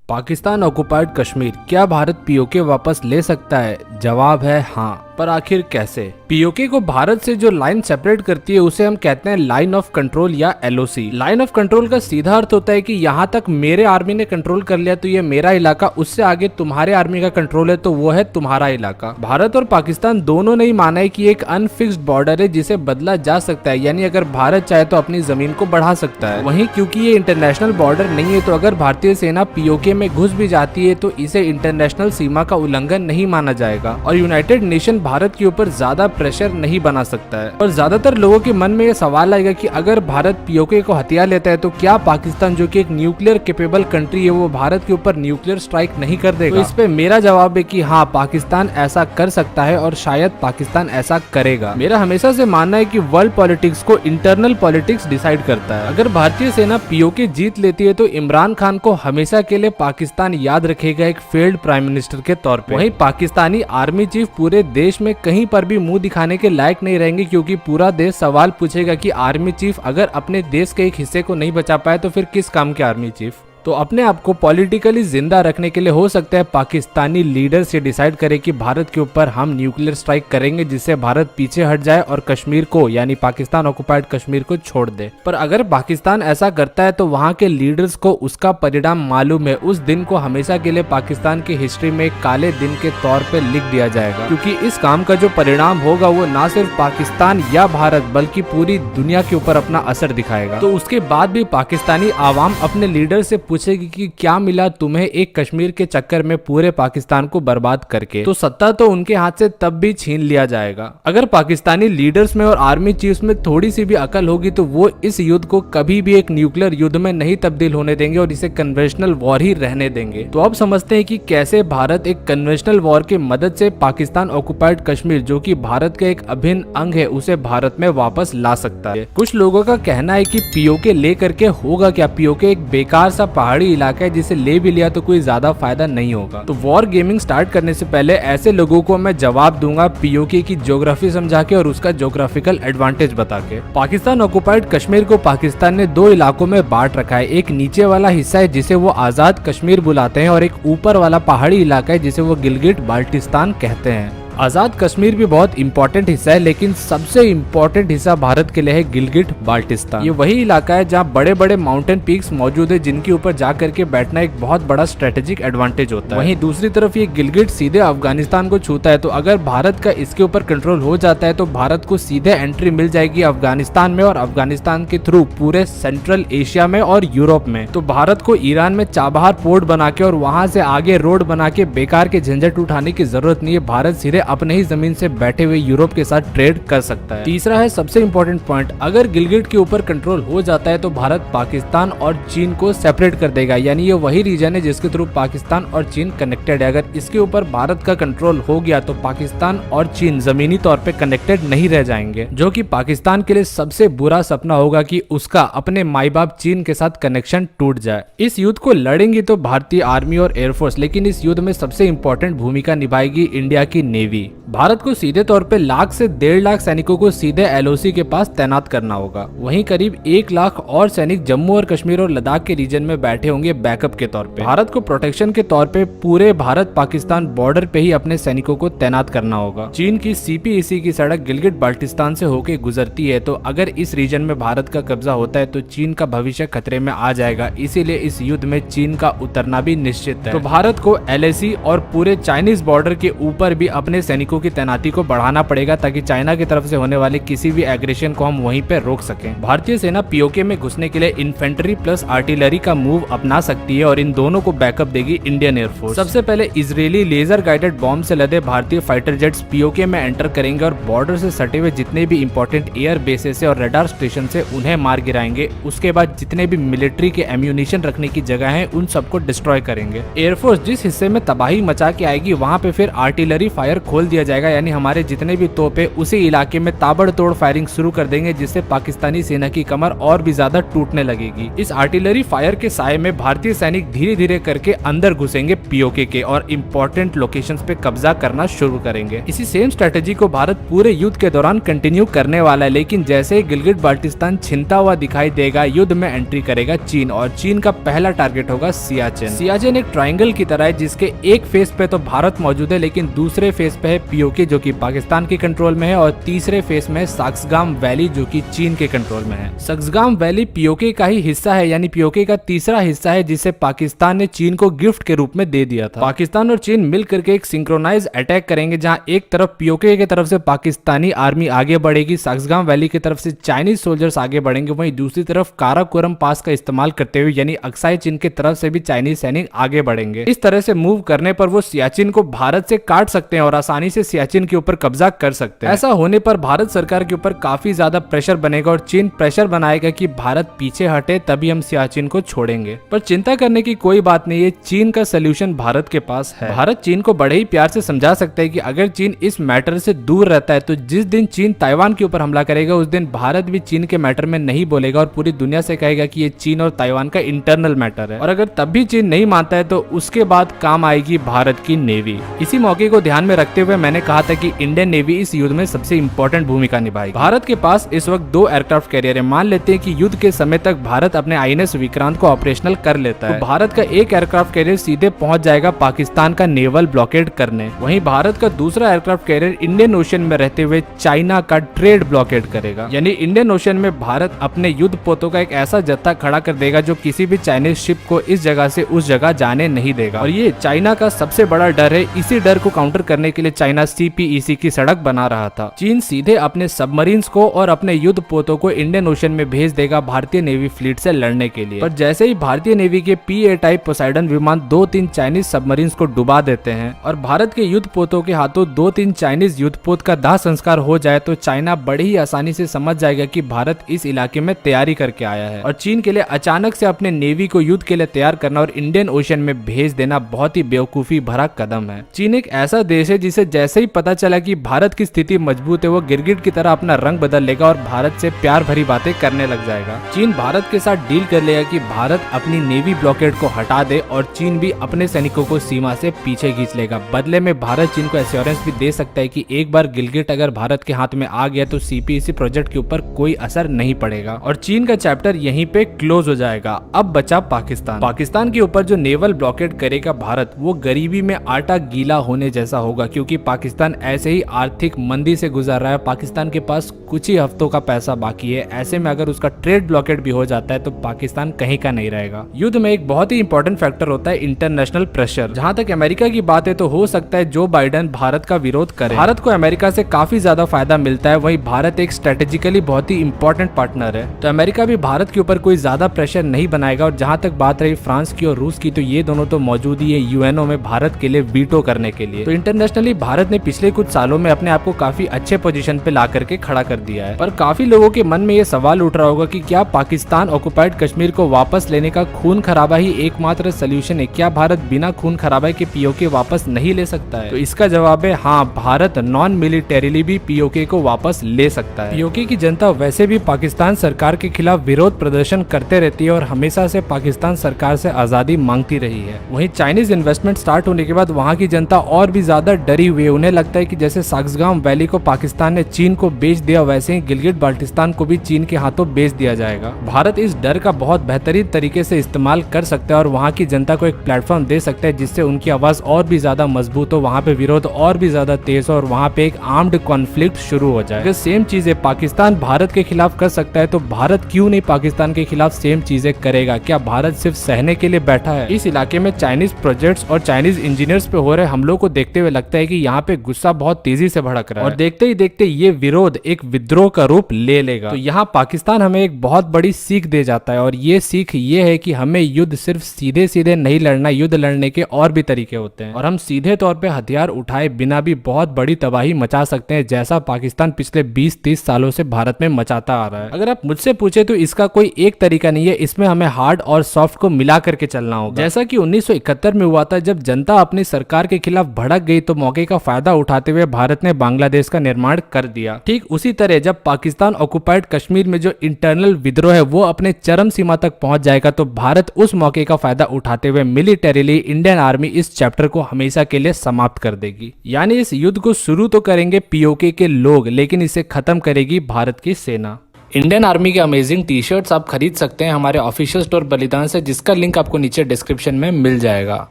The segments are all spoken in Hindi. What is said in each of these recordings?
पाकिस्तान ऑक्युपाइड कश्मीर, क्या भारत पीओके वापस ले सकता है? जवाब है हाँ, पर आखिर कैसे? पीओके को भारत से जो लाइन सेपरेट करती है उसे हम कहते हैं लाइन ऑफ कंट्रोल या एलओसी। लाइन ऑफ कंट्रोल का सीधा अर्थ होता है कि यहाँ तक मेरे आर्मी ने कंट्रोल कर लिया तो ये मेरा इलाका, उससे आगे तुम्हारे आर्मी का कंट्रोल है तो वो है तुम्हारा इलाका। भारत और पाकिस्तान दोनों ने ही माना है कि एक अनफिक्स्ड बॉर्डर है जिसे बदला जा सकता है, यानी अगर भारत चाहे तो अपनी जमीन को बढ़ा सकता है। वहीं क्योंकि ये इंटरनेशनल बॉर्डर नहीं है तो अगर भारतीय सेना पीओके में घुस भी जाती है तो इसे इंटरनेशनल सीमा का उल्लंघन नहीं माना जाएगा और यूनाइटेड नेशन भारत के ऊपर ज्यादा प्रेशर नहीं बना सकता है। और ज्यादातर लोगों के मन में ये सवाल आएगा कि अगर भारत पीओके को हथिया लेता है तो क्या पाकिस्तान, जो कि एक न्यूक्लियर कैपेबल कंट्री है, वो भारत के ऊपर न्यूक्लियर स्ट्राइक नहीं कर देगा? तो इस पे मेरा जवाब है कि हाँ, पाकिस्तान ऐसा कर सकता है और शायद पाकिस्तान ऐसा करेगा। मेरा हमेशा से मानना है कि वर्ल्ड पॉलिटिक्स को इंटरनल पॉलिटिक्स डिसाइड करता है। अगर भारतीय सेना पीओके जीत लेती है तो इमरान खान को हमेशा के लिए पाकिस्तान याद रखेगा एक फेल्ड प्राइम मिनिस्टर के तौर पे। वहीं पाकिस्तानी आर्मी चीफ पूरे देश में कहीं पर भी मुंह दिखाने के लायक नहीं रहेंगे, क्योंकि पूरा देश सवाल पूछेगा कि आर्मी चीफ अगर अपने देश के एक हिस्से को नहीं बचा पाए तो फिर किस काम के आर्मी चीफ? तो अपने आप को पॉलिटिकली जिंदा रखने के लिए हो सकता है पाकिस्तानी लीडर से डिसाइड करे कि भारत के ऊपर हम न्यूक्लियर स्ट्राइक करेंगे जिससे भारत पीछे हट जाए और कश्मीर को, यानी पाकिस्तान ऑक्युपाइड कश्मीर को छोड़ दे। पर अगर पाकिस्तान ऐसा करता है तो वहां के लीडर्स को उसका परिणाम मालूम है। उस दिन को हमेशा के लिए पाकिस्तान की हिस्ट्री में एक काले दिन के तौर पर लिख दिया जाएगा, क्योंकि इस काम का जो परिणाम होगा वो न सिर्फ पाकिस्तान या भारत बल्कि पूरी दुनिया के ऊपर अपना असर दिखाएगा। तो उसके बाद भी पाकिस्तानी आवाम अपने लीडर से पूछेगी कि क्या मिला तुम्हें एक कश्मीर के चक्कर में पूरे पाकिस्तान को बर्बाद करके? तो सत्ता तो उनके हाथ से तब भी छीन लिया जाएगा। अगर पाकिस्तानी लीडर्स में और आर्मी चीफ्स में थोड़ी सी भी अकल होगी तो वो इस युद्ध को कभी भी एक न्यूक्लियर युद्ध में नहीं तब्दील होने देंगे और इसे कन्वेंशनल वॉर ही रहने देंगे। तो अब समझते हैं कि कैसे भारत एक कन्वेंशनल वॉर की मदद से पाकिस्तान ऑक्युपाइड कश्मीर, जो कि भारत का एक अभिन्न अंग है, उसे भारत में वापस ला सकता है। कुछ लोगों का कहना है कि पीओके ले करके होगा क्या? पीओके एक बेकार सा पहाड़ी इलाका है जिसे ले भी लिया तो कोई ज्यादा फायदा नहीं होगा। तो वॉर गेमिंग स्टार्ट करने से पहले ऐसे लोगों को मैं जवाब दूंगा पीओके की ज्योग्राफी समझा के और उसका ज्योग्राफिकल एडवांटेज बता के। पाकिस्तान ऑक्युपाइड कश्मीर को पाकिस्तान ने दो इलाकों में बांट रखा है। एक नीचे वाला हिस्सा है जिसे वो आजाद कश्मीर बुलाते हैं और एक ऊपर वाला पहाड़ी इलाका है जिसे वो गिलगिट बाल्टिस्तान कहते हैं। आजाद कश्मीर भी बहुत इंपॉर्टेंट हिस्सा है, लेकिन सबसे इंपॉर्टेंट हिस्सा भारत के लिए है गिलगिट बाल्टिस्तान। ये वही इलाका है जहाँ बड़े बड़े माउंटेन पीक्स मौजूद है जिनके ऊपर जा करके बैठना एक बहुत बड़ा स्ट्रेटेजिक एडवांटेज होता है। वहीं दूसरी तरफ ये गिलगिट सीधे अफगानिस्तान को छूता है, तो अगर भारत का इसके ऊपर कंट्रोल हो जाता है तो भारत को सीधे एंट्री मिल जाएगी अफगानिस्तान में और अफगानिस्तान के थ्रू पूरे सेंट्रल एशिया में और यूरोप में। तो भारत को ईरान में चाबहार पोर्ट बना के और वहां से आगे रोड बना के बेकार के झंझट उठाने की जरूरत नहीं है। भारत सीधे अपने ही जमीन से बैठे हुए यूरोप के साथ ट्रेड कर सकता है। तीसरा है सबसे इंपॉर्टेंट पॉइंट, अगर गिलगिट के ऊपर कंट्रोल हो जाता है तो भारत पाकिस्तान और चीन को सेपरेट कर देगा, यानी ये वही रीजन है जिसके थ्रू पाकिस्तान और चीन कनेक्टेड है। अगर इसके ऊपर भारत का कंट्रोल हो गया तो पाकिस्तान और चीन जमीनी तौर पे कनेक्टेड नहीं रह जाएंगे, जो कि पाकिस्तान के लिए सबसे बुरा सपना होगा कि उसका अपने माई बाप चीन के साथ कनेक्शन टूट जाए। इस युद्ध को लड़ेंगी तो भारतीय आर्मी और एयरफोर्स, लेकिन इस युद्ध में सबसे इंपॉर्टेंट भूमिका निभाएगी इंडिया की नेवी। भारत को सीधे तौर पे 1 से 1.5 लाख सैनिकों को सीधे एलओसी के पास तैनात करना होगा। वहीं करीब 1 लाख और सैनिक जम्मू और कश्मीर और लद्दाख के रीजन में बैठे होंगे बैकअप के तौर पे। भारत को प्रोटेक्शन के तौर पे पूरे भारत पाकिस्तान बॉर्डर पे ही अपने सैनिकों को तैनात करना होगा। चीन की सीपीईसी की सड़क गिलगिट बाल्टिस्तान से होके गुजरती है, तो अगर इस रीजन में भारत का कब्जा होता है तो चीन का भविष्य खतरे में आ जाएगा। इसीलिए इस युद्ध में चीन का उतरना भी निश्चित है। तो भारत को एलएसी और पूरे चाइनीज बॉर्डर के ऊपर भी अपने सैनिकों की तैनाती को बढ़ाना पड़ेगा ताकि चाइना की तरफ से होने वाले किसी भी एग्रेशन को हम वहीं पे रोक सकें। भारतीय सेना पीओके में घुसने के लिए इन्फेंट्री प्लस आर्टिलरी का मूव अपना सकती है और इन दोनों को बैकअप देगी इंडियन एयरफोर्स। सबसे पहले इजरायली लेजर गाइडेड बॉम्ब से लदे भारतीय फाइटर जेट्स पीओके में एंटर करेंगे और बॉर्डर से सटे हुए जितने भी इंपॉर्टेंट एयर बेसेस और रडार स्टेशन से उन्हें मार गिराएंगे। उसके बाद जितने भी मिलिट्री के एम्यूनिशन रखने की जगह है उन सबको डिस्ट्रॉय करेंगे। एयरफोर्स जिस हिस्से में तबाही मचा के आएगी वहाँ पे फिर आर्टिलरी फायर खोल दिया जाएगा, यानी हमारे जितने भी तोपे उसी इलाके में ताबड़तोड़ फायरिंग शुरू कर देंगे, जिससे पाकिस्तानी सेना की कमर और भी ज्यादा टूटने लगेगी। इस आर्टिलरी फायर के साये में भारतीय सैनिक धीरे धीरे करके अंदर घुसेंगे पीओके के और इम्पोर्टेंट लोकेशंस पे कब्जा करना शुरू करेंगे। इसी सेम स्ट्रेटेजी को भारत पूरे युद्ध के दौरान कंटिन्यू करने वाला है, लेकिन जैसे ही गिलगिट बाल्टिस्तान छिनता हुआ दिखाई देगा, युद्ध में एंट्री करेगा चीन और चीन का पहला टारगेट होगा सियाचिन। सियाचिन एक ट्रायंगल की तरह है, जिसके एक फेस पे तो भारत मौजूद है, लेकिन दूसरे फेस पे है पीओके जो कि पाकिस्तान के कंट्रोल में है, और तीसरे फेस में सक्सगाम वैली जो कि चीन के कंट्रोल में है। सक्सगाम वैली पीओके का ही हिस्सा है, यानी पीओके का तीसरा हिस्सा है, जिसे पाकिस्तान ने चीन को गिफ्ट के रूप में दे दिया था। पाकिस्तान और चीन मिल करके एक सिंक्रोनाइज अटैक करेंगे, जहां एक तरफ पीओके की तरफ से पाकिस्तानी आर्मी आगे बढ़ेगी, सक्सगाम वैली की तरफ से चाइनीज सोल्जर्स आगे बढ़ेंगे, वहीं दूसरी तरफ काराकोरम पास का इस्तेमाल करते हुए यानी अक्साई चीन की तरफ से भी चाइनीज सैनिक आगे बढ़ेंगे। इस तरह से मूव करने पर वो सियाचिन को भारत से काट सकते हैं और आसानी से सियाचिन के ऊपर कब्जा कर सकते हैं। ऐसा होने पर भारत सरकार के ऊपर काफी ज्यादा प्रेशर बनेगा और चीन प्रेशर बनाएगा कि भारत पीछे हटे, तभी हम सियाचिन को छोड़ेंगे। पर चिंता करने की कोई बात नहीं है, चीन का सोल्यूशन भारत के पास है। भारत चीन को बड़े ही प्यार से समझा सकता है कि अगर चीन इस मैटर से दूर रहता है तो जिस दिन चीन ताइवान के ऊपर हमला करेगा उस दिन भारत भी चीन के मैटर में नहीं बोलेगा और पूरी दुनिया से कहेगा कि ये चीन और ताइवान का इंटरनल मैटर है। और अगर तब भी चीन नहीं मानता है तो उसके बाद काम आएगी भारत की नेवी। इसी मौके को ध्यान में रखते हुए मैंने कहा था कि इंडियन नेवी इस युद्ध में सबसे इंपॉर्टेंट भूमिका निभाएगी। भारत के पास इस वक्त 2 एयरक्राफ्ट कैरियर है। मान लेते हैं कि युद्ध के समय तक भारत अपने आईएनएस विक्रांत को ऑपरेशनल कर लेता है, तो भारत का एक एयरक्राफ्ट कैरियर सीधे पहुंच जाएगा पाकिस्तान का नेवल ब्लॉकेड करने। वहीं भारत का दूसरा एयरक्राफ्ट कैरियर इंडियन ओशन में रहते हुए चाइना का ट्रेड ब्लॉकेड करेगा, यानी इंडियन ओशन में भारत अपने युद्ध पोतों का एक ऐसा जत्था खड़ा कर देगा जो किसी भी चाइनीज शिप को इस जगह से उस जगह जाने नहीं देगा। और ये चाइना का सबसे बड़ा डर है। इसी डर को काउंटर करने के लिए चाइना सीपीईसी की सड़क बना रहा था। चीन सीधे अपने सबमरीन्स को और अपने युद्ध पोतों को इंडियन ओशन में भेज देगा भारतीय नेवी फ्लीट से लड़ने के लिए। पर जैसे ही भारतीय नेवी के पीए टाइप पोसाइडन विमान 2-3 चाइनीज सबमरीन्स को डुबा देते हैं और भारत के युद्ध पोतों के हाथों 2-3 चाइनीज युद्ध पोत का दाह संस्कार हो जाए तो चाइना बड़ी ही आसानी से समझ जाएगा कि भारत इस इलाके में तैयारी करके आया है। और चीन के लिए अचानक से अपने नेवी को युद्ध के लिए तैयार करना और इंडियन ओशन में भेज देना बहुत ही बेवकूफी भरा कदम है। चीन एक ऐसा देश है जिसे जैसे ही पता चला कि भारत की स्थिति मजबूत है, वो गिरगिट की तरह अपना रंग बदल लेगा और भारत से प्यार भरी बातें करने लग जाएगा। चीन भारत के साथ डील कर लेगा कि भारत अपनी नेवी ब्लॉकेड को हटा दे और चीन भी अपने सैनिकों को सीमा से पीछे खींच लेगा। बदले में भारत चीन को एश्योरेंस भी दे सकता है कि एक बार गिलगिट अगर भारत के हाथ में आ गया तो सीपीईसी प्रोजेक्ट के ऊपर कोई असर नहीं पड़ेगा और चीन का चैप्टर यहीं पे क्लोज हो जाएगा। अब बचा पाकिस्तान। पाकिस्तान के ऊपर जो नेवल ब्लॉकेड करेगा भारत, वो गरीबी में आटा गीला होने जैसा होगा, क्योंकि पाकिस्तान ऐसे ही आर्थिक मंदी से गुजर रहा है। पाकिस्तान के पास कुछ ही हफ्तों का पैसा बाकी है। ऐसे में अगर उसका ट्रेड ब्लॉकेड भी हो जाता है तो पाकिस्तान कहीं का नहीं रहेगा। युद्ध में एक बहुत ही इंपॉर्टेंट फैक्टर होता है इंटरनेशनल प्रेशर। जहां तक अमेरिका की बात है तो हो सकता है जो बाइडेन भारत का विरोध करे। भारत को अमेरिका से काफी ज्यादा फायदा मिलता है, वहीं भारत एक स्ट्रेटेजिकली बहुत ही इंपॉर्टेंट पार्टनर है, तो अमेरिका भी भारत के ऊपर कोई ज्यादा प्रेशर नहीं बनाएगा। और जहां तक बात रही फ्रांस की और रूस की, तो ये दोनों तो मौजूद ही है यूएनओ में भारत के लिए वीटो करने के लिए। तो इंटरनेशनली भारत ने पिछले कुछ सालों में अपने आप को काफी अच्छे पोजीशन पे ला करके खड़ा कर दिया है। पर काफी लोगों के मन में ये सवाल उठ रहा होगा कि क्या पाकिस्तान ऑक्युपाइड कश्मीर को वापस लेने का खून खराबा ही एकमात्र सोल्यूशन है? क्या भारत बिना खून खराबा के पीओके वापस नहीं ले सकता है? तो इसका जवाब है हाँ, भारत नॉन मिलिटरीली भी पीओके को वापस ले सकता है। पीओके की जनता वैसे भी पाकिस्तान सरकार के खिलाफ विरोध प्रदर्शन करते रहती है और हमेशा से पाकिस्तान सरकार से आजादी मांगती रही है। वहीं चाइनीज इन्वेस्टमेंट स्टार्ट होने के बाद वहाँ की जनता और भी ज्यादा डरी हुई है। उन्हें लगता है कि जैसे सक्सगाम वैली को पाकिस्तान ने चीन को बेच दिया, वैसे ही गिलगिट बाल्टिस्तान को भी चीन के हाथों बेच दिया जाएगा। भारत इस डर का बहुत बेहतरीन तरीके से इस्तेमाल कर सकता है और वहाँ की जनता को एक प्लेटफॉर्म दे सकता है जिससे उनकी आवाज और भी ज्यादा मजबूत हो, वहाँ पे विरोध और भी ज्यादा तेज हो और वहाँ पे एक आर्म्ड कॉन्फ्लिक्ट शुरू हो जाए। अगर सेम चीजें पाकिस्तान भारत के खिलाफ कर सकता है तो भारत क्यों नहीं पाकिस्तान के खिलाफ सेम चीजें करेगा? क्या भारत सिर्फ सहने के लिए बैठा है? इस इलाके में चाइनीज प्रोजेक्ट्स और चाइनीज इंजीनियर्स पे हो रहे हमलों को देखते हुए लगता है कि यहाँ पे गुस्सा बहुत तेजी से भड़क रहा है और देखते ही देखते ये विरोध एक विद्रोह का रूप ले लेगा। तो यहाँ पाकिस्तान हमें एक बहुत बड़ी सीख दे जाता है और ये सीख ये है कि हमें युद्ध सिर्फ सीधे सीधे नहीं लड़ना, युद्ध लड़ने के और भी तरीके होते हैं और हम सीधे तौर पे हथियार उठाए बिना भी बहुत बड़ी तबाही मचा सकते हैं, जैसा पाकिस्तान पिछले 20-30 सालों से भारत में मचाता आ रहा है। अगर आप मुझसे पूछे तो इसका कोई एक तरीका नहीं है, इसमें हमें हार्ड और सॉफ्ट को मिला करके चलना होगा। जैसा कि 1971 में हुआ था, जब जनता अपनी सरकार के खिलाफ भड़क गई तो मौके मौके का फायदा उठाते हुए भारत ने बांग्लादेश का निर्माण कर दिया। ठीक उसी तरह जब पाकिस्तान ऑक्युपाइड कश्मीर में जो इंटरनल विद्रोह है वो अपने चरम सीमा तक पहुंच जाएगा तो भारत उस मौके का फायदा उठाते हुए मिलिटरीली इंडियन आर्मी इस चैप्टर को हमेशा के लिए समाप्त कर देगी। यानी इस युद्ध को शुरू तो करेंगे पीओके के लोग, लेकिन इसे खत्म करेगी भारत की सेना। इंडियन आर्मी के अमेजिंग टी शर्ट्स आप खरीद सकते हैं हमारे ऑफिशियल स्टोर बलिदान से, जिसका लिंक आपको नीचे डिस्क्रिप्शन में मिल जाएगा।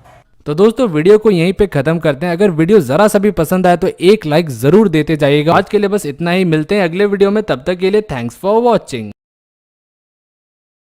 तो दोस्तों वीडियो को यहीं पे खत्म करते हैं। अगर वीडियो जरा सा भी पसंद आए तो एक लाइक जरूर देते जाइएगा। आज के लिए बस इतना ही, मिलते हैं अगले वीडियो में, तब तक के लिए थैंक्स फॉर वॉचिंग।